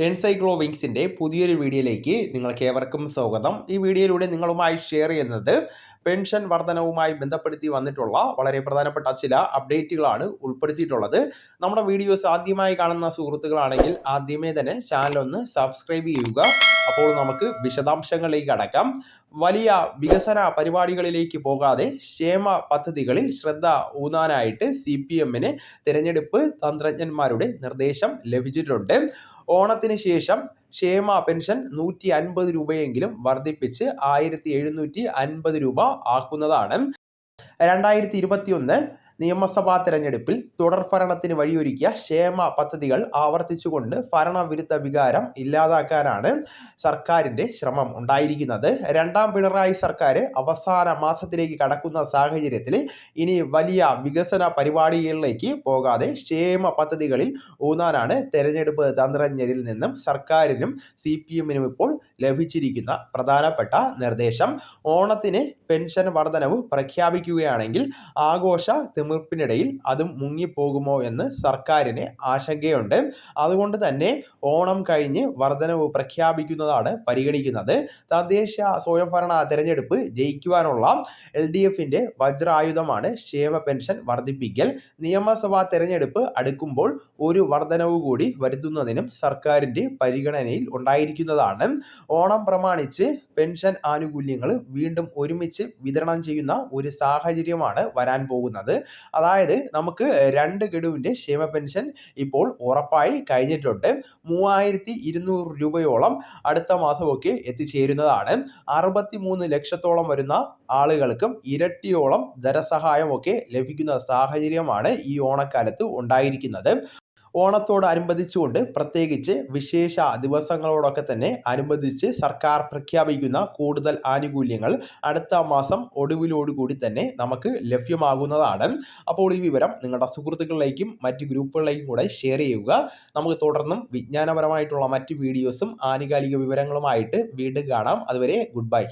എൻസൈക്ലോവിങ്സിൻ്റെ പുതിയൊരു വീഡിയോയിലേക്ക് നിങ്ങൾക്ക് ഏവർക്കും സ്വാഗതം. ഈ വീഡിയോയിലൂടെ നിങ്ങളുമായി ഷെയർ ചെയ്യുന്നത് പെൻഷൻ വർധനവുമായി ബന്ധപ്പെടുത്തി വന്നിട്ടുള്ള വളരെ പ്രധാനപ്പെട്ട ചില അപ്ഡേറ്റുകളാണ് ഉൾപ്പെടുത്തിയിട്ടുള്ളത്. നമ്മുടെ വീഡിയോസ് ആദ്യമായി കാണുന്ന സുഹൃത്തുക്കളാണെങ്കിൽ ആദ്യമേ തന്നെ ചാനൽ ഒന്ന് സബ്സ്ക്രൈബ് ചെയ്യുക. അപ്പോൾ നമുക്ക് വിശദാംശങ്ങളിലേക്ക് കടക്കാം. വലിയ വികസന പരിപാടികളിലേക്ക് പോകാതെ ക്ഷേമ പദ്ധതികളിൽ ശ്രദ്ധ ഊന്നാനായിട്ട് CPMന് തിരഞ്ഞെടുപ്പ് തന്ത്രജ്ഞന്മാരുടെ നിർദ്ദേശം ലഭിച്ചിട്ടുണ്ട്. ഓണത്തിന് ശേഷം ക്ഷേമ പെൻഷൻ 150 രൂപയെങ്കിലും വർദ്ധിപ്പിച്ച് 1750 രൂപ ആക്കുന്നതാണ്. 2021 നിയമസഭാ തെരഞ്ഞെടുപ്പിൽ തുടർഭരണത്തിന് വഴിയൊരുക്കിയ ക്ഷേമ പദ്ധതികൾ ആവർത്തിച്ചുകൊണ്ട് ഭരണവിരുദ്ധ വികാരം ഇല്ലാതാക്കാനാണ് സർക്കാരിൻ്റെ ശ്രമം ഉണ്ടായിരിക്കുന്നത്. രണ്ടാം പിണറായി സർക്കാർ അവസാന മാസത്തിലേക്ക് കടക്കുന്ന സാഹചര്യത്തിൽ ഇനി വലിയ വികസന പരിപാടികളിലേക്ക് പോകാതെ ക്ഷേമ പദ്ധതികളിൽ ഊന്നാനാണ് തെരഞ്ഞെടുപ്പ് തന്ത്രജ്ഞരിൽ നിന്നും സർക്കാരിനും CPMനും ഇപ്പോൾ ലഭിച്ചിരിക്കുന്ന പ്രധാനപ്പെട്ട നിർദ്ദേശം. ഓണത്തിന് പെൻഷൻ വർധനവ് പ്രഖ്യാപിക്കുകയാണെങ്കിൽ ആഘോഷ തിമിർപ്പിനിടയിൽ അതും മുങ്ങിപ്പോകുമോ എന്ന് സർക്കാരിന് ആശങ്കയുണ്ട്. അതുകൊണ്ട് തന്നെ ഓണം കഴിഞ്ഞ് വർധനവ് പ്രഖ്യാപിക്കുന്നതാണ് പരിഗണിക്കുന്നത്. തദ്ദേശ സ്വയംഭരണ തെരഞ്ഞെടുപ്പ് ജയിക്കുവാനുള്ള LDFന്റെ വജ്രായുധമാണ് ക്ഷേമ പെൻഷൻ വർദ്ധിപ്പിക്കൽ. നിയമസഭാ തെരഞ്ഞെടുപ്പ് അടുക്കുമ്പോൾ ഒരു വർധനവ് കൂടി വരുത്തുന്നതിനും സർക്കാരിൻ്റെ പരിഗണനയിൽ ഉണ്ടായിരിക്കുന്നതാണ്. ഓണം പ്രമാണിച്ച് പെൻഷൻ ആനുകൂല്യങ്ങൾ വീണ്ടും ഒരുമിച്ച് വിതരണം ചെയ്യുന്ന ഒരു സാഹചര്യമാണ് വരാൻ പോകുന്നത്. അതായത് നമുക്ക് 2 ഗഡുവിൻ്റെ ക്ഷേമ പെൻഷൻ ഇപ്പോൾ ഉറപ്പായി കഴിഞ്ഞിട്ടുണ്ട്. 3200 രൂപയോളം അടുത്ത മാസമൊക്കെ എത്തിച്ചേരുന്നതാണ്. 63 ലക്ഷത്തോളം വരുന്ന ആളുകൾക്കും ഇരട്ടിയോളം ധനസഹായമൊക്കെ ലഭിക്കുന്ന സാഹചര്യമാണ് ഈ ഓണക്കാലത്ത് ഉണ്ടായിരിക്കുന്നത്. ഓണത്തോടനുബന്ധിച്ചുകൊണ്ട് പ്രത്യേകിച്ച് വിശേഷ ദിവസങ്ങളോടൊക്കെ തന്നെ അനുബന്ധിച്ച് സർക്കാർ പ്രഖ്യാപിക്കുന്ന കൂടുതൽ ആനുകൂല്യങ്ങൾ അടുത്ത മാസം ഒടുവിലോടുകൂടി തന്നെ നമുക്ക് ലഭ്യമാകുന്നതാണ്. അപ്പോൾ ഈ വിവരം നിങ്ങളുടെ സുഹൃത്തുക്കളിലേക്കും മറ്റ് ഗ്രൂപ്പുകളിലേക്കും കൂടെ ഷെയർ ചെയ്യുക. നമുക്ക് തുടർന്നും വിജ്ഞാനപരമായിട്ടുള്ള മറ്റ് വീഡിയോസും ആനുകാലിക വിവരങ്ങളുമായിട്ട് വീണ്ടും കാണാം. അതുവരെ ഗുഡ് ബൈ.